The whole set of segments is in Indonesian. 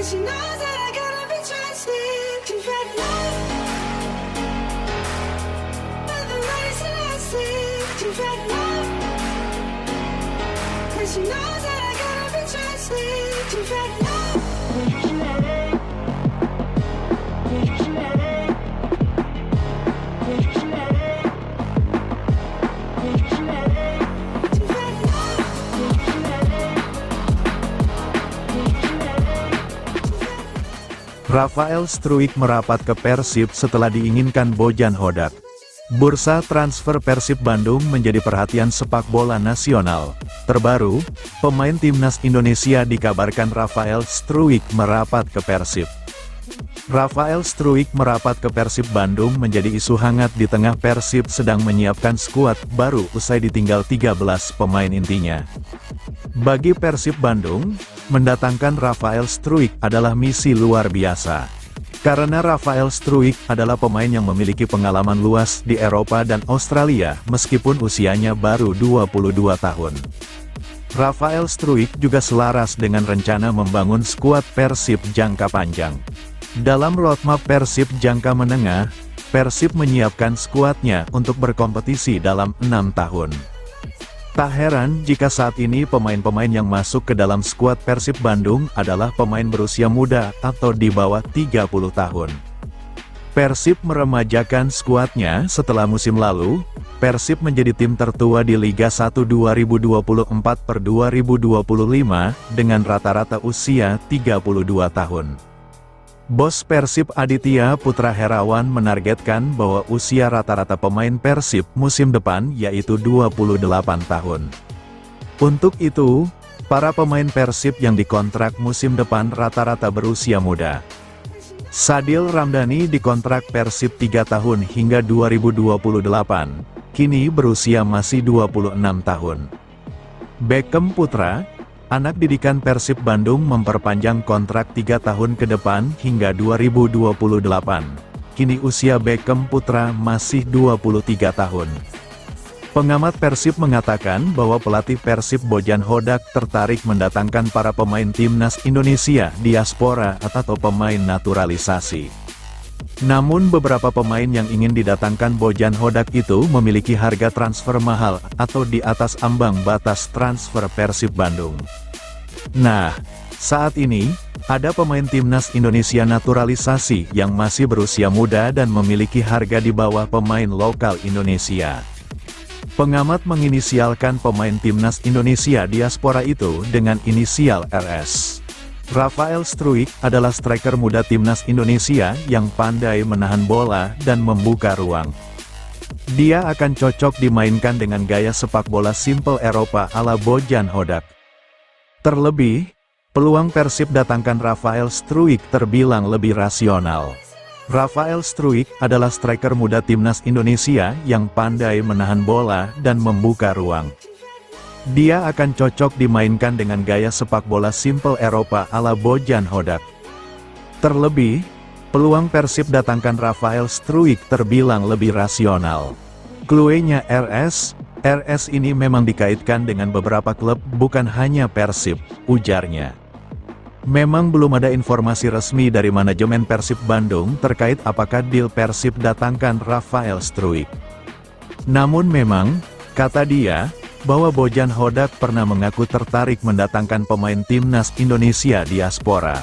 she knows that I gotta be trusted. She's had love, but the race and I see. She's had love, and she knows that I gotta be trusted. She's had love. Rafael Struijk merapat ke Persib setelah diinginkan Bojan Hodak. Bursa transfer Persib Bandung menjadi perhatian sepak bola nasional. Terbaru, pemain timnas Indonesia dikabarkan Rafael Struijk merapat ke Persib. Rafael Struijk merapat ke Persib Bandung menjadi isu hangat di tengah Persib sedang menyiapkan skuad baru usai ditinggal 13 pemain intinya. Bagi Persib Bandung, mendatangkan Rafael Struijk adalah misi luar biasa. Karena Rafael Struijk adalah pemain yang memiliki pengalaman luas di Eropa dan Australia meskipun usianya baru 22 tahun. Rafael Struijk juga selaras dengan rencana membangun skuad Persib jangka panjang. Dalam roadmap Persib jangka menengah, Persib menyiapkan skuadnya untuk berkompetisi dalam 6 tahun. Tak heran jika saat ini pemain-pemain yang masuk ke dalam skuad Persib Bandung adalah pemain berusia muda atau di bawah 30 tahun. Persib meremajakan skuadnya setelah musim lalu, Persib menjadi tim tertua di Liga 1 2024/2025 dengan rata-rata usia 32 tahun. Bos Persib Aditya Putra Herawan menargetkan bahwa usia rata-rata pemain Persib musim depan yaitu 28 tahun. Untuk itu, para pemain Persib yang dikontrak musim depan rata-rata berusia muda. Sadil Ramdhani dikontrak Persib 3 tahun hingga 2028, kini berusia masih 26 tahun. Beckham Putra, anak didikan Persib Bandung memperpanjang kontrak 3 tahun ke depan hingga 2028. Kini usia Beckham Putra masih 23 tahun. Pengamat Persib mengatakan bahwa pelatih Persib Bojan Hodak tertarik mendatangkan para pemain timnas Indonesia diaspora atau pemain naturalisasi. Namun beberapa pemain yang ingin didatangkan Bojan Hodak itu memiliki harga transfer mahal atau di atas ambang batas transfer Persib Bandung. Nah, saat ini, ada pemain timnas Indonesia naturalisasi yang masih berusia muda dan memiliki harga di bawah pemain lokal Indonesia. Pengamat menginisialkan pemain timnas Indonesia diaspora itu dengan inisial RS. Rafael Struijk adalah striker muda timnas Indonesia yang pandai menahan bola dan membuka ruang. Dia akan cocok dimainkan dengan gaya sepak bola simple Eropa ala Bojan Hodak. Terlebih, peluang Persib datangkan Rafael Struijk terbilang lebih rasional. Rafael Struijk adalah striker muda timnas Indonesia yang pandai menahan bola dan membuka ruang. Dia akan cocok dimainkan dengan gaya sepak bola simple Eropa ala Bojan Hodak. Terlebih, peluang Persib datangkan Rafael Struijk terbilang lebih rasional. Cluenya RS ini memang dikaitkan dengan beberapa klub bukan hanya Persib, ujarnya. Memang belum ada informasi resmi dari manajemen Persib Bandung terkait apakah deal Persib datangkan Rafael Struijk. Namun memang, kata dia, bahwa Bojan Hodak pernah mengaku tertarik mendatangkan pemain timnas Indonesia diaspora.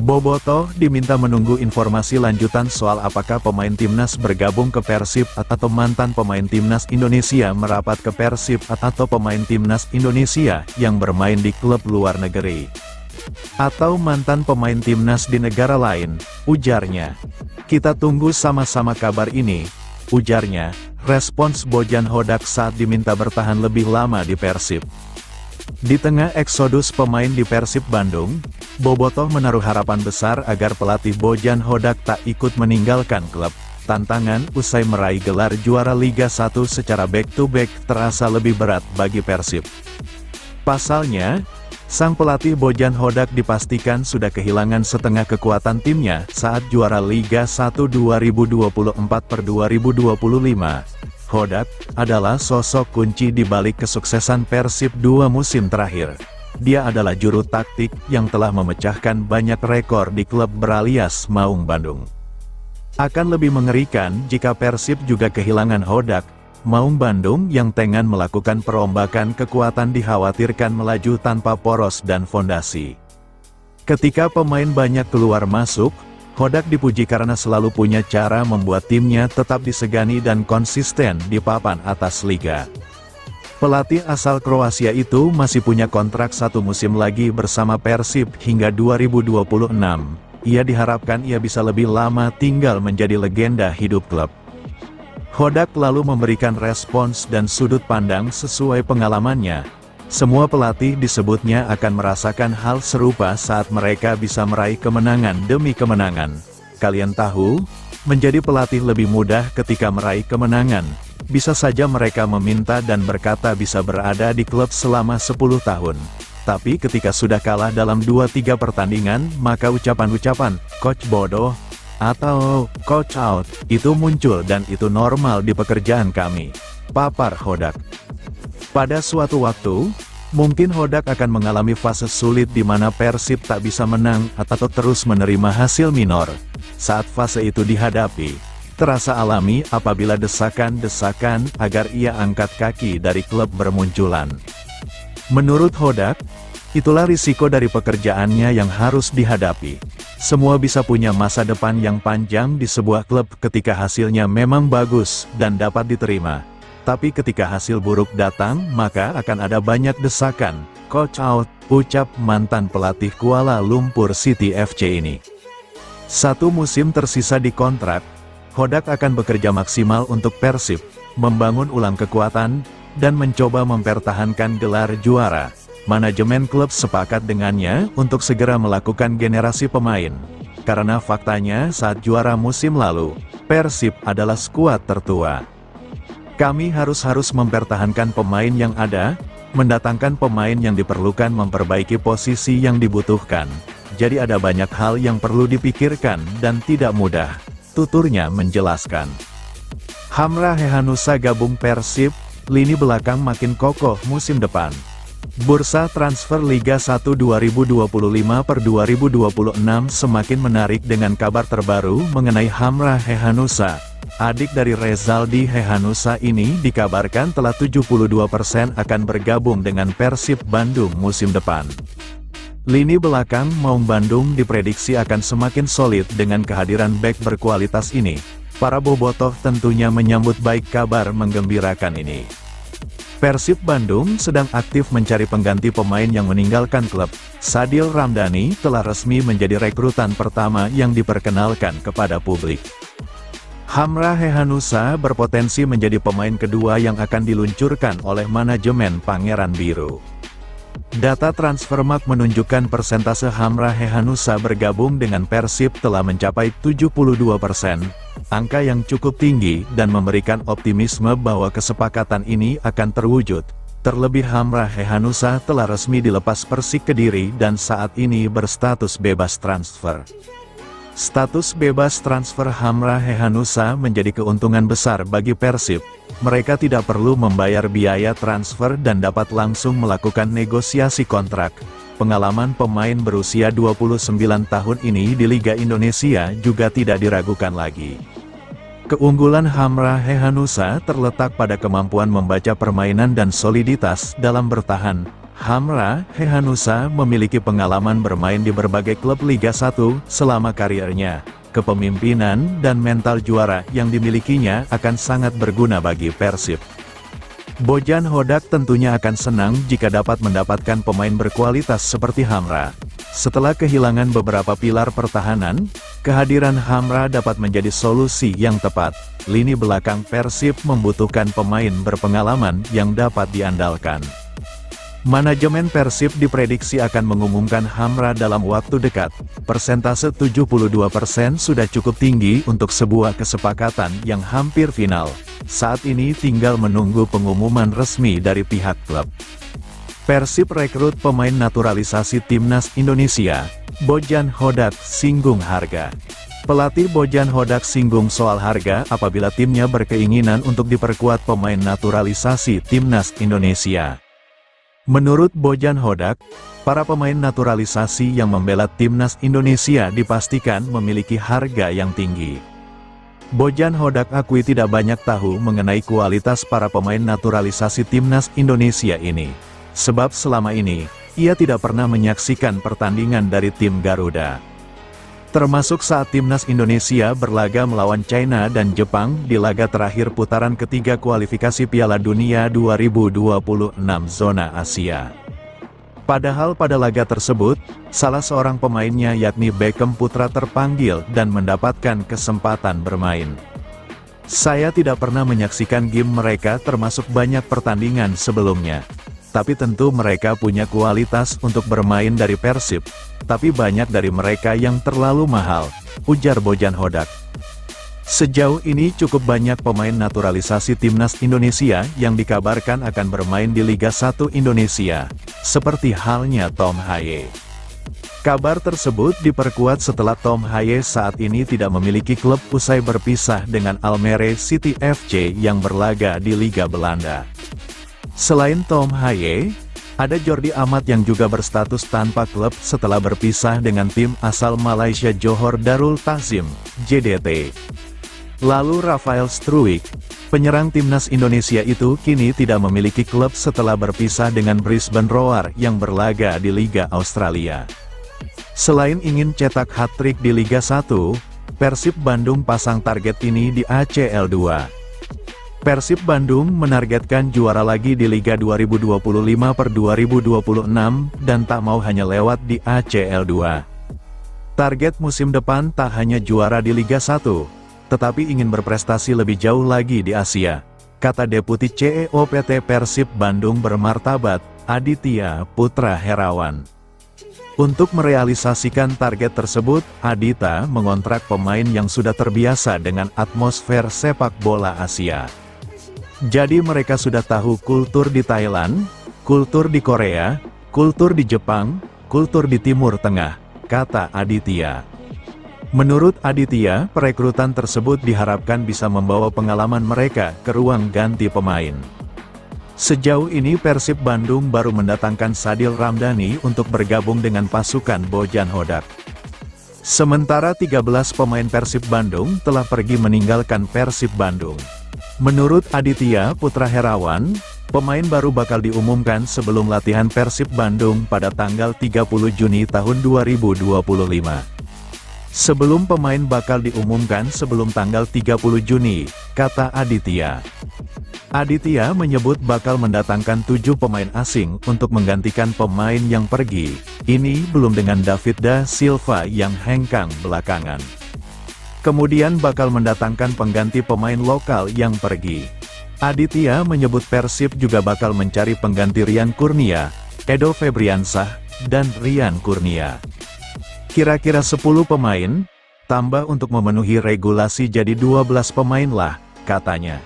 Bobotoh diminta menunggu informasi lanjutan soal apakah pemain timnas bergabung ke Persib atau mantan pemain timnas Indonesia merapat ke Persib atau pemain timnas Indonesia yang bermain di klub luar negeri. Atau mantan pemain timnas di negara lain, ujarnya. Kita tunggu sama-sama kabar ini, ujarnya. Respons Bojan Hodak saat diminta bertahan lebih lama di Persib. Di tengah eksodus pemain di Persib Bandung, Bobotoh menaruh harapan besar agar pelatih Bojan Hodak tak ikut meninggalkan klub. Tantangan usai meraih gelar juara Liga 1 secara back-to-back terasa lebih berat bagi Persib. Pasalnya, sang pelatih Bojan Hodak dipastikan sudah kehilangan setengah kekuatan timnya saat juara Liga 1 2024/2025. Hodak adalah sosok kunci di balik kesuksesan Persib 2 musim terakhir. Dia adalah juru taktik yang telah memecahkan banyak rekor di klub beralias Maung Bandung. Akan lebih mengerikan jika Persib juga kehilangan Hodak. Maung Bandung yang tengah melakukan perombakan kekuatan dikhawatirkan melaju tanpa poros dan fondasi. Ketika pemain banyak keluar masuk, Hodak dipuji karena selalu punya cara membuat timnya tetap disegani dan konsisten di papan atas liga. Pelatih asal Kroasia itu masih punya kontrak 1 musim lagi bersama Persib hingga 2026. Ia diharapkan ia bisa lebih lama tinggal menjadi legenda hidup klub. Hodak lalu memberikan respons dan sudut pandang sesuai pengalamannya. Semua pelatih disebutnya akan merasakan hal serupa saat mereka bisa meraih kemenangan demi kemenangan. Kalian tahu, menjadi pelatih lebih mudah ketika meraih kemenangan. Bisa saja mereka meminta dan berkata bisa berada di klub selama 10 tahun. Tapi ketika sudah kalah dalam 2-3 pertandingan, maka ucapan-ucapan, "Coach bodoh," atau "Coach out," itu muncul dan itu normal di pekerjaan kami. Papar Hodak. Pada suatu waktu, mungkin Hodak akan mengalami fase sulit di mana Persib tak bisa menang atau terus menerima hasil minor. Saat fase itu dihadapi, terasa alami apabila desakan-desakan agar ia angkat kaki dari klub bermunculan. Menurut Hodak, itulah risiko dari pekerjaannya yang harus dihadapi. Semua bisa punya masa depan yang panjang di sebuah klub ketika hasilnya memang bagus dan dapat diterima. Tapi ketika hasil buruk datang, maka akan ada banyak desakan. "Coach out," ucap mantan pelatih Kuala Lumpur City FC ini. 1 musim tersisa di kontrak, Hodak akan bekerja maksimal untuk Persib, membangun ulang kekuatan, dan mencoba mempertahankan gelar juara. Manajemen klub sepakat dengannya untuk segera melakukan generasi pemain. Karena faktanya saat juara musim lalu, Persib adalah skuad tertua. Kami harus mempertahankan pemain yang ada, mendatangkan pemain yang diperlukan memperbaiki posisi yang dibutuhkan. Jadi ada banyak hal yang perlu dipikirkan dan tidak mudah, tuturnya menjelaskan. Hamrah Hehanussa gabung Persib, lini belakang makin kokoh musim depan. Bursa transfer Liga 1 2025/2026 semakin menarik dengan kabar terbaru mengenai Hamrah Hehanussa. Adik dari Rezaldi Hehanussa ini dikabarkan telah 72% akan bergabung dengan Persib Bandung musim depan. Lini belakang Maung Bandung diprediksi akan semakin solid dengan kehadiran bek berkualitas ini. Para bobotoh tentunya menyambut baik kabar menggembirakan ini. Persib Bandung sedang aktif mencari pengganti pemain yang meninggalkan klub. Sadil Ramdhani telah resmi menjadi rekrutan pertama yang diperkenalkan kepada publik. Hamrah Hehanussa berpotensi menjadi pemain kedua yang akan diluncurkan oleh manajemen Pangeran Biru. Data Transfermarkt menunjukkan persentase Hamrah Hehanussa bergabung dengan Persib telah mencapai 72%, angka yang cukup tinggi dan memberikan optimisme bahwa kesepakatan ini akan terwujud. Terlebih Hamrah Hehanussa telah resmi dilepas Persik Kediri dan saat ini berstatus bebas transfer. Status bebas transfer Hamrah Hehanussa menjadi keuntungan besar bagi Persib. Mereka tidak perlu membayar biaya transfer dan dapat langsung melakukan negosiasi kontrak. Pengalaman pemain berusia 29 tahun ini di Liga Indonesia juga tidak diragukan lagi. Keunggulan Hamrah Hehanussa terletak pada kemampuan membaca permainan dan soliditas dalam bertahan. Hamrah Hehanussa memiliki pengalaman bermain di berbagai klub Liga 1 selama karirnya. Kepemimpinan dan mental juara yang dimilikinya akan sangat berguna bagi Persib. Bojan Hodak tentunya akan senang jika dapat mendapatkan pemain berkualitas seperti Hamrah. Setelah kehilangan beberapa pilar pertahanan, kehadiran Hamrah dapat menjadi solusi yang tepat. Lini belakang Persib membutuhkan pemain berpengalaman yang dapat diandalkan. Manajemen Persib diprediksi akan mengumumkan Hamrah dalam waktu dekat. Persentase 72% sudah cukup tinggi untuk sebuah kesepakatan yang hampir final. Saat ini tinggal menunggu pengumuman resmi dari pihak klub. Persib rekrut pemain naturalisasi Timnas Indonesia. Bojan Hodak singgung harga. Pelatih Bojan Hodak singgung soal harga apabila timnya berkeinginan untuk diperkuat pemain naturalisasi Timnas Indonesia. Menurut Bojan Hodak, para pemain naturalisasi yang membela timnas Indonesia dipastikan memiliki harga yang tinggi. Bojan Hodak akui tidak banyak tahu mengenai kualitas para pemain naturalisasi timnas Indonesia ini. Sebab selama ini, ia tidak pernah menyaksikan pertandingan dari tim Garuda. Termasuk saat timnas Indonesia berlaga melawan China dan Jepang di laga terakhir putaran ketiga kualifikasi Piala Dunia 2026 zona Asia. Padahal pada laga tersebut, salah seorang pemainnya yakni Beckham Putra terpanggil dan mendapatkan kesempatan bermain. Saya tidak pernah menyaksikan game mereka termasuk banyak pertandingan sebelumnya. Tapi tentu mereka punya kualitas untuk bermain dari Persib, tapi banyak dari mereka yang terlalu mahal, ujar Bojan Hodak. Sejauh ini cukup banyak pemain naturalisasi timnas Indonesia yang dikabarkan akan bermain di Liga 1 Indonesia, seperti halnya Tom Haye. Kabar tersebut diperkuat setelah Tom Haye saat ini tidak memiliki klub usai berpisah dengan Almere City FC yang berlaga di Liga Belanda. Selain Tom Haye, ada Jordi Amat yang juga berstatus tanpa klub setelah berpisah dengan tim asal Malaysia Johor Darul Ta'zim, JDT. Lalu Rafael Struijk, penyerang timnas Indonesia itu kini tidak memiliki klub setelah berpisah dengan Brisbane Roar yang berlaga di Liga Australia. Selain ingin cetak hat-trick di Liga 1, Persib Bandung pasang target ini di ACL 2. Persib Bandung menargetkan juara lagi di Liga 2025/2026 dan tak mau hanya lewat di ACL 2. Target musim depan tak hanya juara di Liga 1, tetapi ingin berprestasi lebih jauh lagi di Asia, kata Deputi CEO PT Persib Bandung bermartabat, Aditya Putra Herawan. Untuk merealisasikan target tersebut, Adita mengontrak pemain yang sudah terbiasa dengan atmosfer sepak bola Asia. Jadi mereka sudah tahu kultur di Thailand, kultur di Korea, kultur di Jepang, kultur di Timur Tengah, kata Aditya. Menurut Aditya, perekrutan tersebut diharapkan bisa membawa pengalaman mereka ke ruang ganti pemain. Sejauh ini Persib Bandung baru mendatangkan Sadil Ramdhani untuk bergabung dengan pasukan Bojan Hodak. Sementara 13 pemain Persib Bandung telah pergi meninggalkan Persib Bandung. Menurut Aditya Putra Herawan, pemain baru bakal diumumkan sebelum latihan Persib Bandung pada tanggal 30 Juni tahun 2025. Sebelum pemain bakal diumumkan sebelum tanggal 30 Juni, kata Aditya. Aditya menyebut bakal mendatangkan 7 pemain asing untuk menggantikan pemain yang pergi, ini belum dengan David Da Silva yang hengkang belakangan. Kemudian bakal mendatangkan pengganti pemain lokal yang pergi. Aditya menyebut Persib juga bakal mencari pengganti Rian Kurnia, Edo Febriansah, dan Rian Kurnia. Kira-kira 10 pemain, tambah untuk memenuhi regulasi jadi 12 pemain lah, katanya.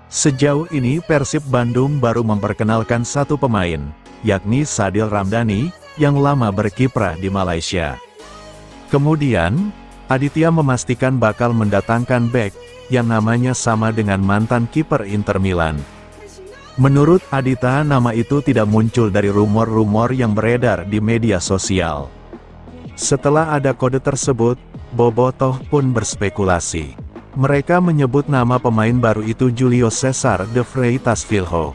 Sejauh ini Persib Bandung baru memperkenalkan 1 pemain, yakni Sadil Ramdhani, yang lama berkiprah di Malaysia. Kemudian, Aditya memastikan bakal mendatangkan bek, yang namanya sama dengan mantan kiper Inter Milan. Menurut Aditya nama itu tidak muncul dari rumor-rumor yang beredar di media sosial. Setelah ada kode tersebut, bobotoh pun berspekulasi. Mereka menyebut nama pemain baru itu Julio Cesar de Freitas Vilho.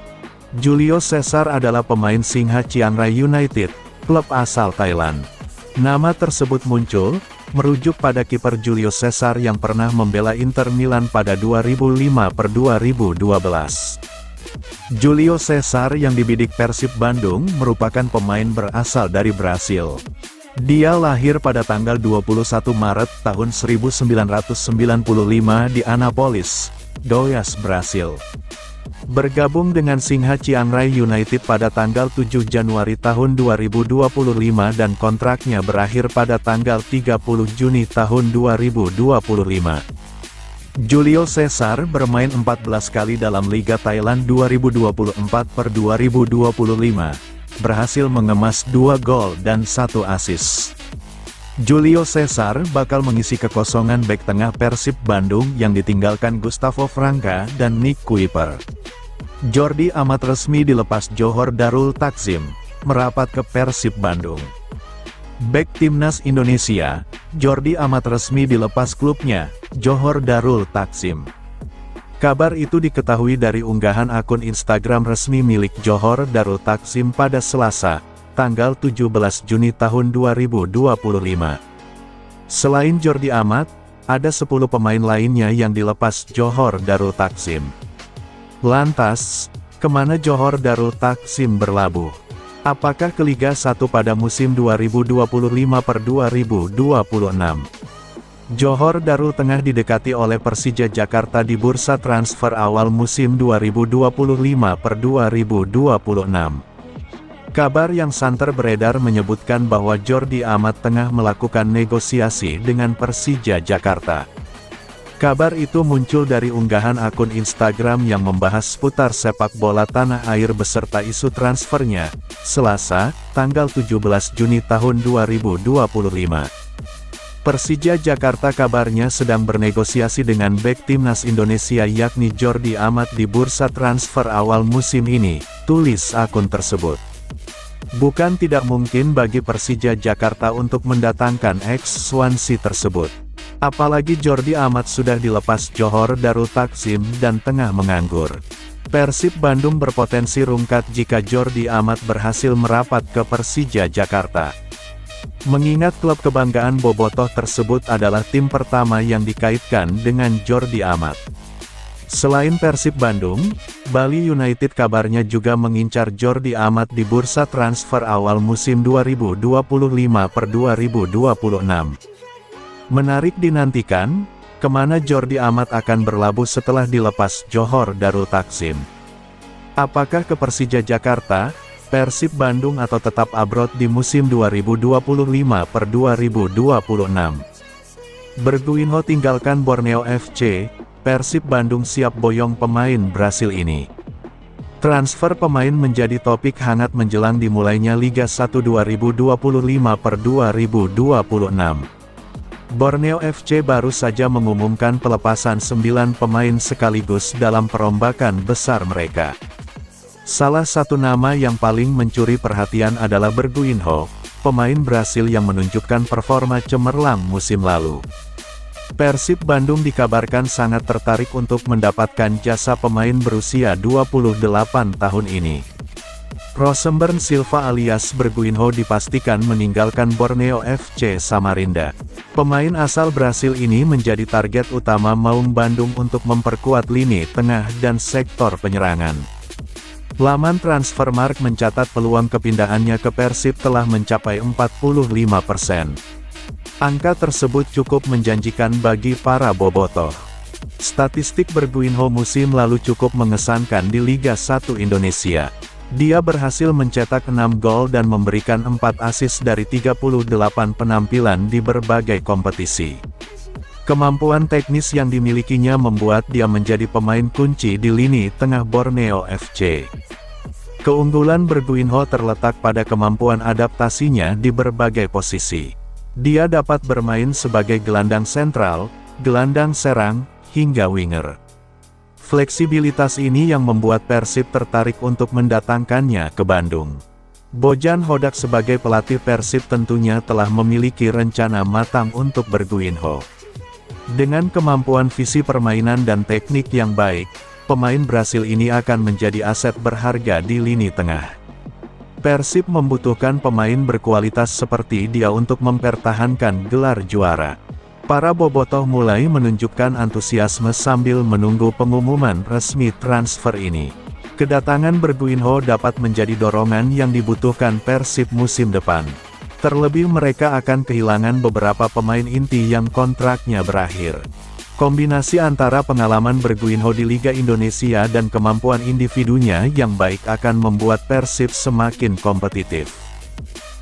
Julio Cesar adalah pemain Singha Chiang Rai United, klub asal Thailand. Nama tersebut muncul, merujuk pada kiper Julio Cesar yang pernah membela Inter Milan pada 2005/2012. Julio Cesar yang dibidik Persib Bandung merupakan pemain berasal dari Brasil. Dia lahir pada tanggal 21 Maret tahun 1995 di Anápolis, Goiás, Brasil. Bergabung dengan Singha Chiang Rai United pada tanggal 7 Januari tahun 2025 dan kontraknya berakhir pada tanggal 30 Juni tahun 2025. Julio Cesar bermain 14 kali dalam Liga Thailand 2024/2025, berhasil mengemas 2 gol dan 1 assist. Julio Cesar bakal mengisi kekosongan bek tengah Persib Bandung yang ditinggalkan Gustavo Franca dan Nick Kuiper. Jordi Amat resmi dilepas Johor Darul Takzim, merapat ke Persib Bandung. Bek Timnas Indonesia, Jordi Amat resmi dilepas klubnya, Johor Darul Takzim. Kabar itu diketahui dari unggahan akun Instagram resmi milik Johor Darul Takzim pada Selasa, tanggal 17 Juni tahun 2025. Selain Jordi Amat, ada 10 pemain lainnya yang dilepas Johor Darul Takzim. Lantas, kemana Johor Darul Takzim berlabuh? Apakah ke Liga 1 pada musim 2025/2026? Johor Darul tengah didekati oleh Persija Jakarta di bursa transfer awal musim 2025/2026. Kabar yang santer beredar menyebutkan bahwa Jordi Amat tengah melakukan negosiasi dengan Persija Jakarta. Kabar itu muncul dari unggahan akun Instagram yang membahas seputar sepak bola tanah air beserta isu transfernya, Selasa, tanggal 17 Juni tahun 2025. Persija Jakarta kabarnya sedang bernegosiasi dengan bek timnas Indonesia yakni Jordi Amat di bursa transfer awal musim ini, tulis akun tersebut. Bukan tidak mungkin bagi Persija Jakarta untuk mendatangkan ex-Swansea tersebut. Apalagi Jordi Amat sudah dilepas Johor Darul Takzim dan tengah menganggur. Persib Bandung berpotensi rungkat jika Jordi Amat berhasil merapat ke Persija Jakarta. Mengingat klub kebanggaan Bobotoh tersebut adalah tim pertama yang dikaitkan dengan Jordi Amat. Selain Persib Bandung, Bali United kabarnya juga mengincar Jordi Amat di bursa transfer awal musim 2025/2026. Menarik dinantikan, kemana Jordi Amat akan berlabuh setelah dilepas Johor Darul Takzim. Apakah ke Persija Jakarta, Persib Bandung atau tetap abroad di musim 2025/2026? Berguinho tinggalkan Borneo FC, Persib Bandung siap boyong pemain Brasil ini. Transfer pemain menjadi topik hangat menjelang dimulainya Liga 1 2025/2026. Borneo FC baru saja mengumumkan pelepasan 9 pemain sekaligus dalam perombakan besar mereka. Salah satu nama yang paling mencuri perhatian adalah Berguinho, pemain Brasil yang menunjukkan performa cemerlang musim lalu. Persib Bandung dikabarkan sangat tertarik untuk mendapatkan jasa pemain berusia 28 tahun ini. Rosemberg Silva alias Berguinho dipastikan meninggalkan Borneo FC Samarinda. Pemain asal Brasil ini menjadi target utama Maung Bandung untuk memperkuat lini tengah dan sektor penyerangan. Laman Transfermarkt mencatat peluang kepindahannya ke Persib telah mencapai 45%. Angka tersebut cukup menjanjikan bagi para bobotoh. Statistik Berguinho musim lalu cukup mengesankan di Liga 1 Indonesia. Dia berhasil mencetak 6 gol dan memberikan 4 assist dari 38 penampilan di berbagai kompetisi. Kemampuan teknis yang dimilikinya membuat dia menjadi pemain kunci di lini tengah Borneo FC. Keunggulan Berguinho terletak pada kemampuan adaptasinya di berbagai posisi. Dia dapat bermain sebagai gelandang sentral, gelandang serang, hingga winger. Fleksibilitas ini yang membuat Persib tertarik untuk mendatangkannya ke Bandung. Bojan Hodak sebagai pelatih Persib tentunya telah memiliki rencana matang untuk Berguinho. Dengan kemampuan visi permainan dan teknik yang baik, pemain Brasil ini akan menjadi aset berharga di lini tengah. Persib membutuhkan pemain berkualitas seperti dia untuk mempertahankan gelar juara. Para bobotoh mulai menunjukkan antusiasme sambil menunggu pengumuman resmi transfer ini. Kedatangan Berguinho dapat menjadi dorongan yang dibutuhkan Persib musim depan. Terlebih mereka akan kehilangan beberapa pemain inti yang kontraknya berakhir. Kombinasi antara pengalaman Berguinho di Liga Indonesia dan kemampuan individunya yang baik akan membuat Persib semakin kompetitif.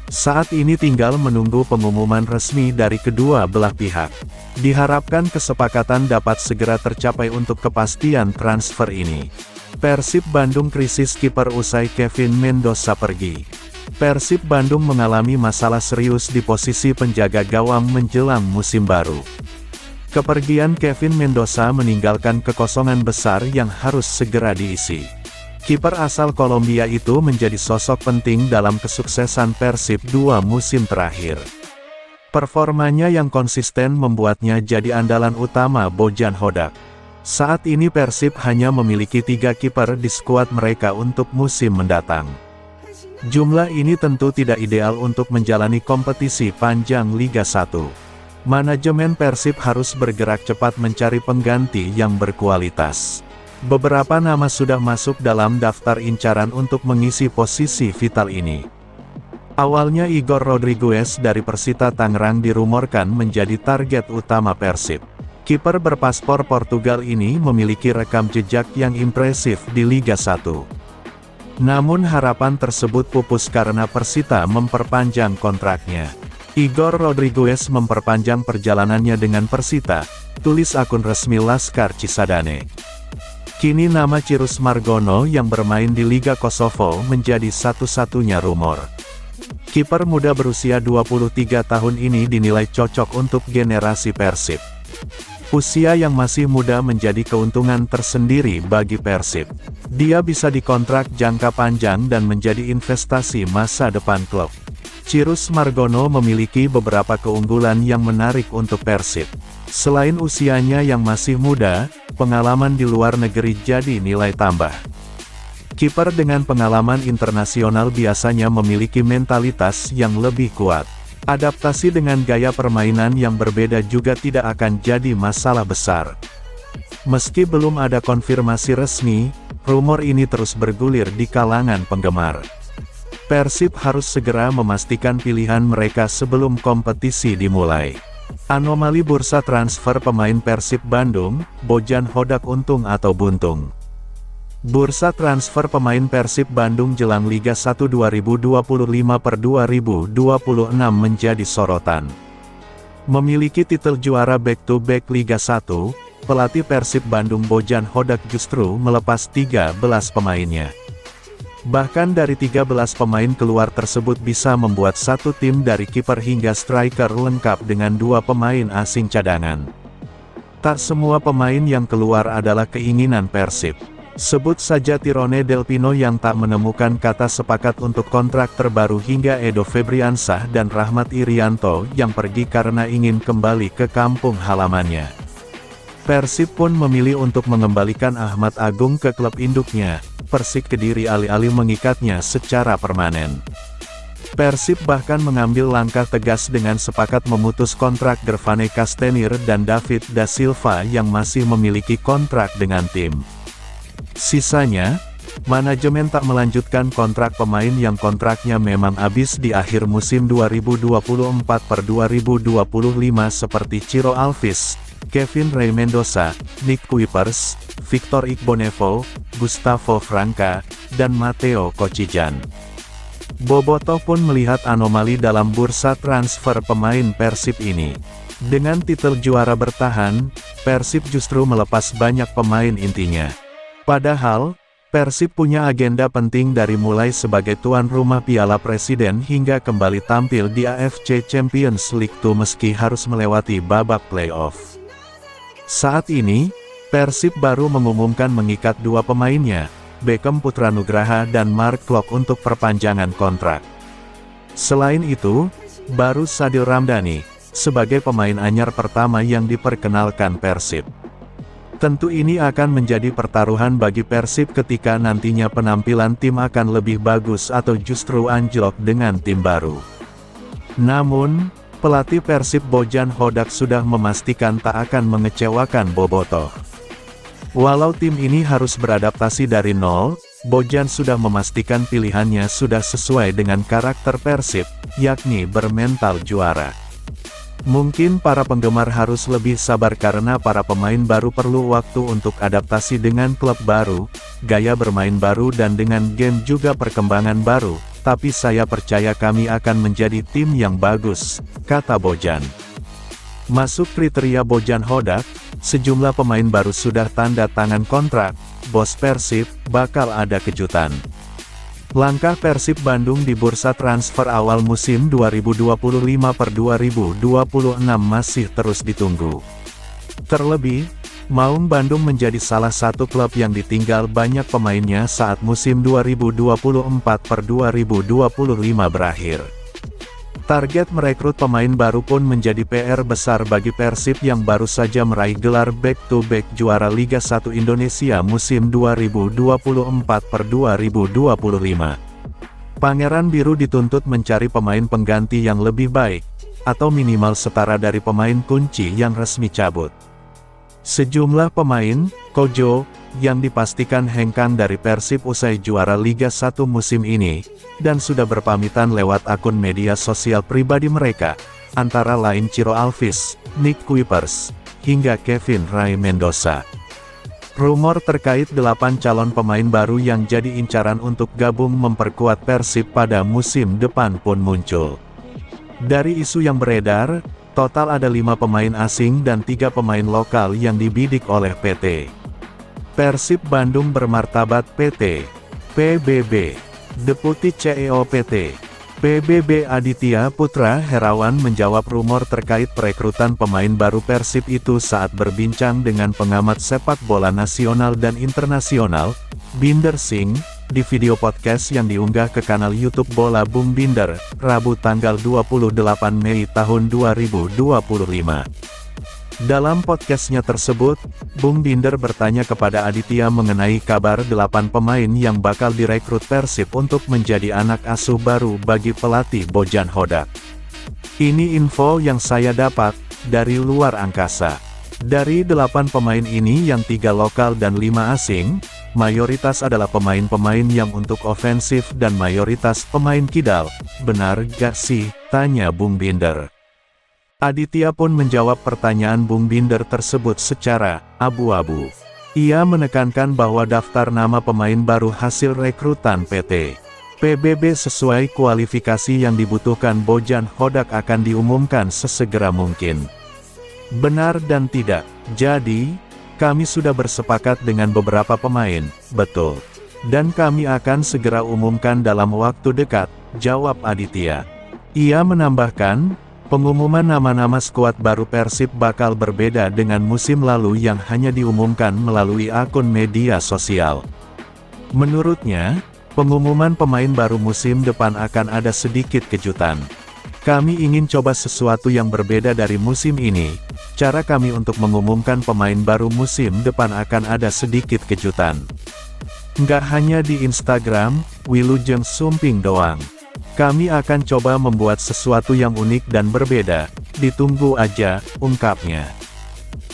Saat ini tinggal menunggu pengumuman resmi dari kedua belah pihak. Diharapkan kesepakatan dapat segera tercapai untuk kepastian transfer ini. Persib Bandung krisis kiper usai Kevin Mendoza pergi. Persib Bandung mengalami masalah serius di posisi penjaga gawang menjelang musim baru. Kepergian Kevin Mendoza meninggalkan kekosongan besar yang harus segera diisi. Kiper asal Kolombia itu menjadi sosok penting dalam kesuksesan Persib 2 musim terakhir. Performanya yang konsisten membuatnya jadi andalan utama Bojan Hodak. Saat ini Persib hanya memiliki 3 kiper di skuad mereka untuk musim mendatang. Jumlah ini tentu tidak ideal untuk menjalani kompetisi panjang Liga 1. Manajemen Persib harus bergerak cepat mencari pengganti yang berkualitas. Beberapa nama sudah masuk dalam daftar incaran untuk mengisi posisi vital ini. Awalnya Igor Rodriguez dari Persita Tangerang dirumorkan menjadi target utama Persib. Kiper berpaspor Portugal ini memiliki rekam jejak yang impresif di Liga 1. Namun harapan tersebut pupus karena Persita memperpanjang kontraknya. Igor Rodriguez memperpanjang perjalanannya dengan Persita, tulis akun resmi Laskar Cisadane. Kini nama Cirus Margono yang bermain di Liga Kosovo menjadi satu-satunya rumor. Kiper muda berusia 23 tahun ini dinilai cocok untuk generasi Persib. Usia yang masih muda menjadi keuntungan tersendiri bagi Persib. Dia bisa dikontrak jangka panjang dan menjadi investasi masa depan klub. Cirus Margono memiliki beberapa keunggulan yang menarik untuk Persib. Selain usianya yang masih muda, pengalaman di luar negeri jadi nilai tambah. Kiper dengan pengalaman internasional biasanya memiliki mentalitas yang lebih kuat. Adaptasi dengan gaya permainan yang berbeda juga tidak akan jadi masalah besar. Meski belum ada konfirmasi resmi, rumor ini terus bergulir di kalangan penggemar. Persib harus segera memastikan pilihan mereka sebelum kompetisi dimulai. Anomali bursa transfer pemain Persib Bandung, Bojan Hodak untung atau buntung? Bursa transfer pemain Persib Bandung jelang Liga 1 2025/2026 menjadi sorotan. Memiliki titel juara back-to-back Liga 1, pelatih Persib Bandung Bojan Hodak justru melepas 13 pemainnya. Bahkan dari 13 pemain keluar tersebut bisa membuat satu tim dari kiper hingga striker lengkap dengan 2 pemain asing cadangan. Tak semua pemain yang keluar adalah keinginan Persib. Sebut saja Tirone Del Pino yang tak menemukan kata sepakat untuk kontrak terbaru hingga Edo Febriansah dan Rahmat Irianto yang pergi karena ingin kembali ke kampung halamannya. Persib pun memilih untuk mengembalikan Ahmad Agung ke klub induknya, Persik Kediri alih-alih mengikatnya secara permanen. Persib bahkan mengambil langkah tegas dengan sepakat memutus kontrak Gervane Castenir dan David da Silva yang masih memiliki kontrak dengan tim. Sisanya, manajemen tak melanjutkan kontrak pemain yang kontraknya memang habis di akhir musim 2024/2025 seperti Ciro Alves, Kevin Rey Mendoza, Nick Kuipers, Victor Igbonevo, Gustavo Franca, dan Matteo Kocijan. Bobotoh pun melihat anomali dalam bursa transfer pemain Persib ini. Dengan titel juara bertahan, Persib justru melepas banyak pemain intinya. Padahal, Persib punya agenda penting dari mulai sebagai tuan rumah Piala Presiden hingga kembali tampil di AFC Champions League meski harus melewati babak playoff. Saat ini, Persib baru mengumumkan mengikat 2 pemainnya, Beckham Putranugraha dan Mark Klok untuk perpanjangan kontrak. Selain itu, baru Sadil Ramdhani, sebagai pemain anyar pertama yang diperkenalkan Persib. Tentu ini akan menjadi pertaruhan bagi Persib ketika nantinya penampilan tim akan lebih bagus atau justru anjlok dengan tim baru. Namun, pelatih Persib Bojan Hodak sudah memastikan tak akan mengecewakan Bobotoh. Walau tim ini harus beradaptasi dari nol, Bojan sudah memastikan pilihannya sudah sesuai dengan karakter Persib, yakni bermental juara. Mungkin para penggemar harus lebih sabar karena para pemain baru perlu waktu untuk adaptasi dengan klub baru, gaya bermain baru dan dengan game juga perkembangan baru, tapi saya percaya kami akan menjadi tim yang bagus, kata Bojan. Masuk kriteria Bojan Hodak, sejumlah pemain baru sudah tanda tangan kontrak, bos Persib, bakal ada kejutan. Langkah Persib Bandung di bursa transfer awal musim 2025/2026 masih terus ditunggu. Terlebih, Maung Bandung menjadi salah satu klub yang ditinggal banyak pemainnya saat musim 2024-2025 berakhir. Target merekrut pemain baru pun menjadi PR besar bagi Persib yang baru saja meraih gelar back-to-back juara Liga 1 Indonesia musim 2024-2025. Pangeran Biru dituntut mencari pemain pengganti yang lebih baik, atau minimal setara dari pemain kunci yang resmi cabut. Sejumlah pemain, Kojo, yang dipastikan hengkang dari Persib usai juara Liga 1 musim ini, dan sudah berpamitan lewat akun media sosial pribadi mereka, antara lain Ciro Alvis, Nick Kuipers, hingga Kevin Ray Mendoza. Rumor terkait 8 calon pemain baru yang jadi incaran untuk gabung memperkuat Persib pada musim depan pun muncul. Dari isu yang beredar, total ada 5 pemain asing dan 3 pemain lokal yang dibidik oleh PT Persib Bandung bermartabat PT PBB. Deputi CEO PT PBB Aditya Putra Herawan menjawab rumor terkait perekrutan pemain baru Persib itu saat berbincang dengan pengamat sepak bola nasional dan internasional, Binder Singh, di video podcast yang diunggah ke kanal YouTube Bola Bung Binder, Rabu tanggal 28 Mei tahun 2025. Dalam podcastnya tersebut, Bung Binder bertanya kepada Aditya mengenai kabar 8 pemain yang bakal direkrut Persib untuk menjadi anak asuh baru bagi pelatih Bojan Hodak. Ini info yang saya dapat, dari luar angkasa. Dari 8 pemain ini yang 3 lokal dan 5 asing, mayoritas adalah pemain-pemain yang untuk ofensif dan mayoritas pemain kidal. Benar gak sih? Tanya Bung Binder. Aditya pun menjawab pertanyaan Bung Binder tersebut secara abu-abu. Ia menekankan bahwa daftar nama pemain baru hasil rekrutan PT PBB sesuai kualifikasi yang dibutuhkan Bojan Hodak akan diumumkan sesegera mungkin. Benar dan tidak. Jadi, kami sudah bersepakat dengan beberapa pemain, betul. Dan kami akan segera umumkan dalam waktu dekat, jawab Aditya. Ia menambahkan, pengumuman nama-nama skuad baru Persib bakal berbeda dengan musim lalu yang hanya diumumkan melalui akun media sosial. Menurutnya, pengumuman pemain baru musim depan akan ada sedikit kejutan. Kami ingin coba sesuatu yang berbeda dari musim ini. Cara kami untuk mengumumkan pemain baru musim depan akan ada sedikit kejutan. Nggak hanya di Instagram, Wilujeng Sumping doang. Kami akan coba membuat sesuatu yang unik dan berbeda, ditunggu aja, ungkapnya.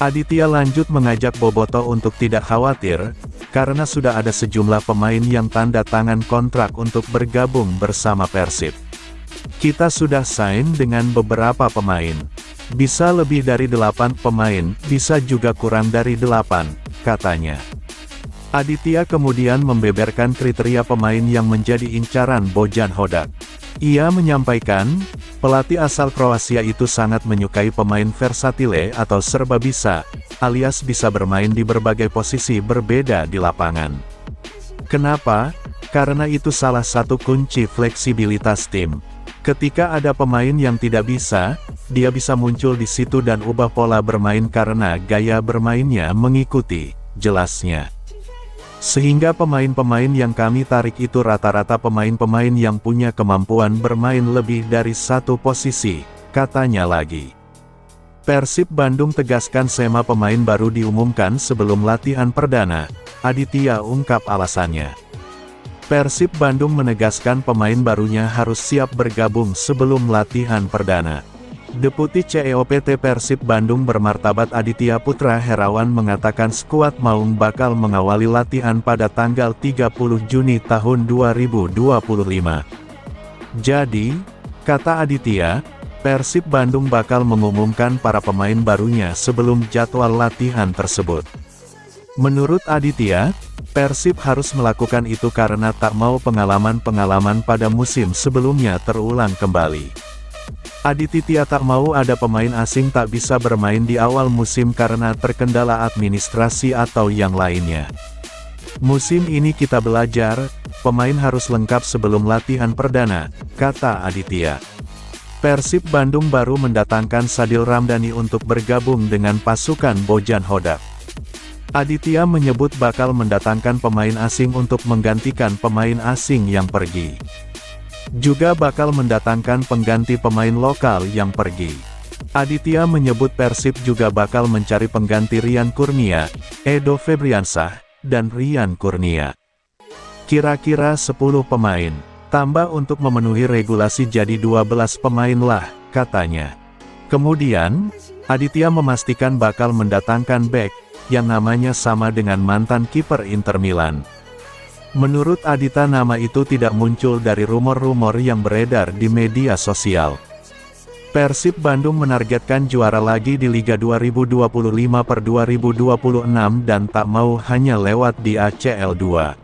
Aditya lanjut mengajak Boboto untuk tidak khawatir, karena sudah ada sejumlah pemain yang tanda tangan kontrak untuk bergabung bersama Persib. Kita sudah sign dengan beberapa pemain. Bisa lebih dari 8 pemain, bisa juga kurang dari 8, katanya. Aditya kemudian membeberkan kriteria pemain yang menjadi incaran Bojan Hodak. Ia menyampaikan, pelatih asal Kroasia itu sangat menyukai pemain versatile atau serba bisa, alias bisa bermain di berbagai posisi berbeda di lapangan. Kenapa? Karena itu salah satu kunci fleksibilitas tim. Ketika ada pemain yang tidak bisa, dia bisa muncul di situ dan ubah pola bermain karena gaya bermainnya mengikuti, jelasnya. Sehingga pemain-pemain yang kami tarik itu rata-rata pemain-pemain yang punya kemampuan bermain lebih dari satu posisi, katanya lagi. Persib Bandung tegaskan skema pemain baru diumumkan sebelum latihan perdana, Aditya ungkap alasannya. Persib Bandung menegaskan pemain barunya harus siap bergabung sebelum latihan perdana. Deputi CEO PT Persib Bandung bermartabat Aditya Putra Herawan mengatakan skuad Maung bakal mengawali latihan pada tanggal 30 Juni tahun 2025. Jadi, kata Aditya, Persib Bandung bakal mengumumkan para pemain barunya sebelum jadwal latihan tersebut. Menurut Aditya, Persib harus melakukan itu karena tak mau pengalaman-pengalaman pada musim sebelumnya terulang kembali. Aditya tak mau ada pemain asing tak bisa bermain di awal musim karena terkendala administrasi atau yang lainnya. Musim ini kita belajar, pemain harus lengkap sebelum latihan perdana, kata Aditya. Persib Bandung baru mendatangkan Sadil Ramdhani untuk bergabung dengan pasukan Bojan Hodak. Aditya menyebut bakal mendatangkan pemain asing untuk menggantikan pemain asing yang pergi. Juga bakal mendatangkan pengganti pemain lokal yang pergi. Aditya menyebut Persib juga bakal mencari pengganti Rian Kurnia, Edo Febriansah, dan Rian Kurnia. Kira-kira 10 pemain, tambah untuk memenuhi regulasi jadi 12 pemain lah, katanya. Kemudian, Aditya memastikan bakal mendatangkan bek, yang namanya sama dengan mantan kiper Inter Milan. Menurut Adita nama itu tidak muncul dari rumor-rumor yang beredar di media sosial. Persib Bandung menargetkan juara lagi di Liga 2025/2026 dan tak mau hanya lewat di ACL 2.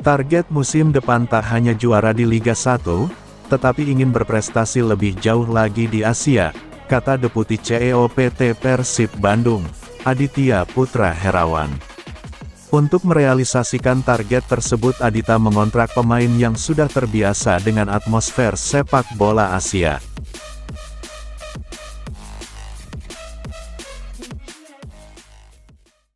Target musim depan tak hanya juara di Liga 1, tetapi ingin berprestasi lebih jauh lagi di Asia, kata Deputi CEO PT Persib Bandung, Aditya Putra Herawan. Untuk merealisasikan target tersebut Adita mengontrak pemain yang sudah terbiasa dengan atmosfer sepak bola Asia.